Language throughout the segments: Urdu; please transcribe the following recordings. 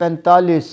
45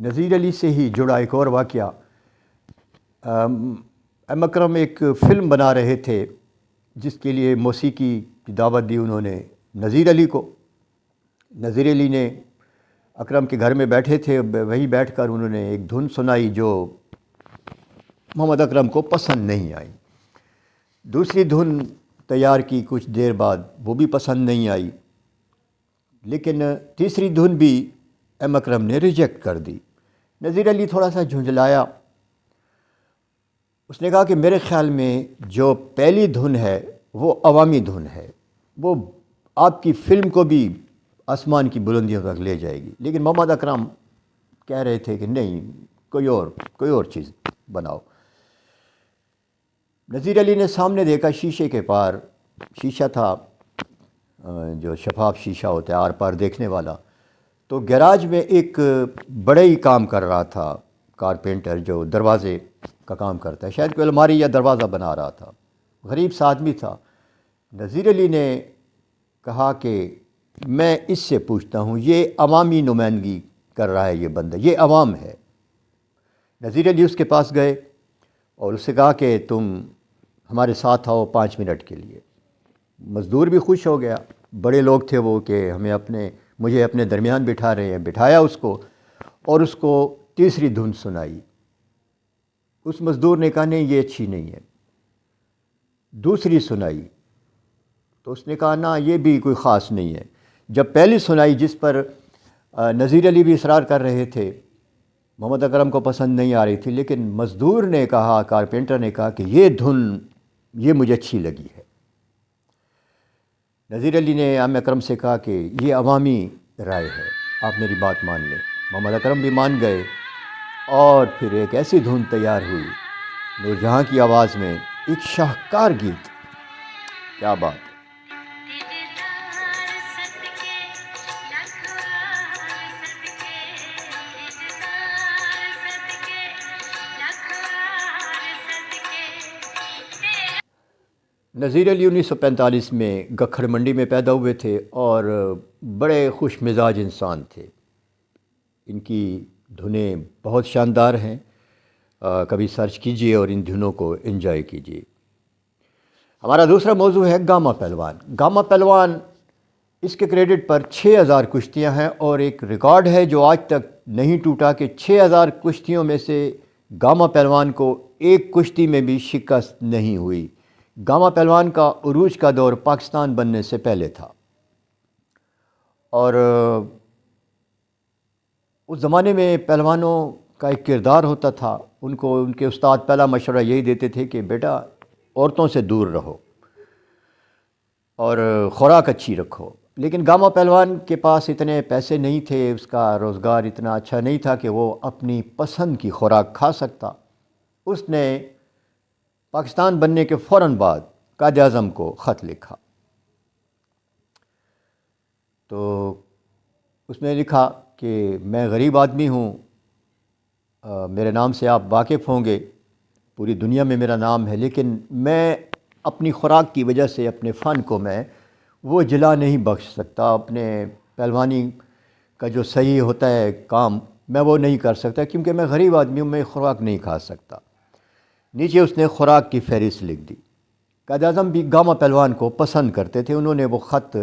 نذیر علی سے ہی جڑا ایک اور واقعہ، ایم اکرم ایک فلم بنا رہے تھے جس کے لیے موسیقی کی دعوت دی انہوں نے نذیر علی کو۔ نذیر علی نے اکرم کے گھر میں بیٹھے تھے، وہیں بیٹھ کر انہوں نے ایک دھن سنائی جو محمد اکرم کو پسند نہیں آئی۔ دوسری دھن تیار کی کچھ دیر بعد، وہ بھی پسند نہیں آئی، لیکن تیسری دھن بھی ایم اکرم نے ریجیکٹ کر دی۔ نذیر علی تھوڑا سا جھنجھلایا، اس نے کہا کہ میرے خیال میں جو پہلی دھن ہے وہ عوامی دھن ہے، وہ آپ کی فلم کو بھی آسمان کی بلندیوں تک لے جائے گی، لیکن محمد اکرم کہہ رہے تھے کہ نہیں، کوئی اور چیز بناؤ۔ نذیر علی نے سامنے دیکھا، شیشے کے پار شیشہ تھا، جو شفاف شیشہ ہوتا ہے آر پار دیکھنے والا، تو گیراج میں ایک بڑے ہی کام کر رہا تھا کارپینٹر جو دروازے کا کام کرتا ہے، شاید کوئی الماری یا دروازہ بنا رہا تھا، غریب سا آدمی تھا۔ نذیر علی نے کہا کہ میں اس سے پوچھتا ہوں، یہ عوامی نمائندگی کر رہا ہے، یہ بندہ، یہ عوام ہے۔ نذیر علی اس کے پاس گئے اور اس سے کہا کہ تم ہمارے ساتھ آؤ 5 منٹ کے لیے۔ مزدور بھی خوش ہو گیا، بڑے لوگ تھے وہ کہ مجھے اپنے درمیان بٹھا رہے ہیں، بٹھایا اس کو اور اس کو تیسری دھن سنائی۔ اس مزدور نے کہا نہیں، یہ اچھی نہیں ہے۔ دوسری سنائی تو اس نے کہا نا، یہ بھی کوئی خاص نہیں ہے۔ جب پہلی سنائی، جس پر نذیر علی بھی اصرار کر رہے تھے، محمد اکرم کو پسند نہیں آ رہی تھی، لیکن مزدور نے کہا، کارپینٹر نے کہا کہ یہ دھن یہ مجھے اچھی لگی ہے۔ نذیر علی نے ایم اکرم سے کہا کہ یہ عوامی رائے ہے، آپ میری بات مان لیں۔ محمد اکرم بھی مان گئے اور پھر ایک ایسی دھن تیار ہوئی، نور جہاں کی آواز میں، ایک شاہکار گیت۔ کیا بات ہے! نذیر علی 1945 میں گکھڑ منڈی میں پیدا ہوئے تھے اور بڑے خوش مزاج انسان تھے۔ ان کی دھنیں بہت شاندار ہیں، کبھی سرچ کیجئے اور ان دھنوں کو انجوائے کیجئے۔ ہمارا دوسرا موضوع ہے گاما پہلوان۔ گاما پہلوان، اس کے کریڈٹ پر 6000 کشتیاں ہیں اور ایک ریکارڈ ہے جو آج تک نہیں ٹوٹا کہ 6000 کشتیوں میں سے گاما پہلوان کو ایک کشتی میں بھی شکست نہیں ہوئی۔ گاما پہلوان کا عروج کا دور پاکستان بننے سے پہلے تھا، اور اس زمانے میں پہلوانوں کا ایک کردار ہوتا تھا، ان کے استاد پہلا مشورہ یہی دیتے تھے کہ بیٹا عورتوں سے دور رہو اور خوراک اچھی رکھو۔ لیکن گاما پہلوان کے پاس اتنے پیسے نہیں تھے، اس کا روزگار اتنا اچھا نہیں تھا کہ وہ اپنی پسند کی خوراک کھا سکتا۔ اس نے پاکستان بننے کے فوراً بعد قائد اعظم کو خط لکھا، تو اس میں لکھا کہ میں غریب آدمی ہوں، میرے نام سے آپ واقف ہوں گے، پوری دنیا میں میرا نام ہے، لیکن میں اپنی خوراک کی وجہ سے اپنے فن کو میں وہ جلا نہیں بخش سکتا، اپنے پہلوانی کا جو صحیح ہوتا ہے کام میں وہ نہیں کر سکتا، کیونکہ میں غریب آدمی ہوں، میں خوراک نہیں کھا سکتا۔ نیچے اس نے خوراک کی فہرست لکھ دی۔ قائد اعظم بھی گاما پہلوان کو پسند کرتے تھے، انہوں نے وہ خط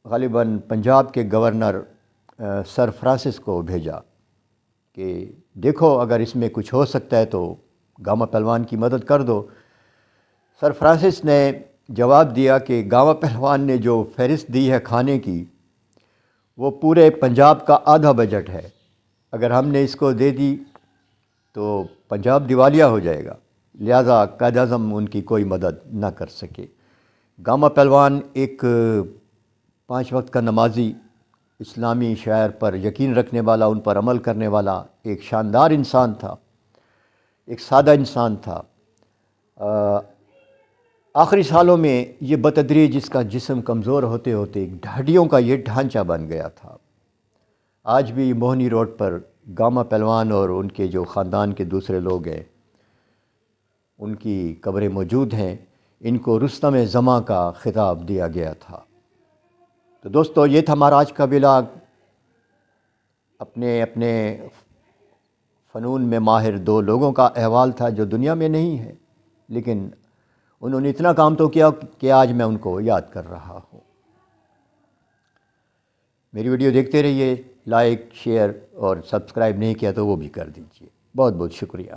غالباً پنجاب کے گورنر سر فرانسس کو بھیجا کہ دیکھو اگر اس میں کچھ ہو سکتا ہے تو گاما پہلوان کی مدد کر دو۔ سر فرانسس نے جواب دیا کہ گاما پہلوان نے جو فہرست دی ہے کھانے کی، وہ پورے پنجاب کا آدھا بجٹ ہے، اگر ہم نے اس کو دے دی تو پنجاب دیوالیہ ہو جائے گا، لہذا قائد اعظم ان کی کوئی مدد نہ کر سکے۔ گاما پہلوان ایک 5 وقت کا نمازی، اسلامی شعائر پر یقین رکھنے والا، ان پر عمل کرنے والا ایک شاندار انسان تھا، ایک سادہ انسان تھا۔ آخری سالوں میں یہ بتدریج اس کا جسم کمزور ہوتے ہوتے ہڈیوں کا یہ ڈھانچہ بن گیا تھا۔ آج بھی موہنی روڈ پر گاما پہلوان اور ان کے جو خاندان کے دوسرے لوگ ہیں ان کی قبریں موجود ہیں۔ ان کو رستم زماں کا خطاب دیا گیا تھا۔ تو دوستو، یہ تھا ہمارا آج کا ولاگ۔ اپنے اپنے فنون میں ماہر 2 لوگوں کا احوال تھا جو دنیا میں نہیں ہے، لیکن انہوں نے اتنا کام تو کیا کہ آج میں ان کو یاد کر رہا ہوں۔ میری ویڈیو دیکھتے رہیے، لائک، شیئر اور سبسکرائب نہیں کیا تو وہ بھی کر دیجیے۔ بہت بہت شکریہ۔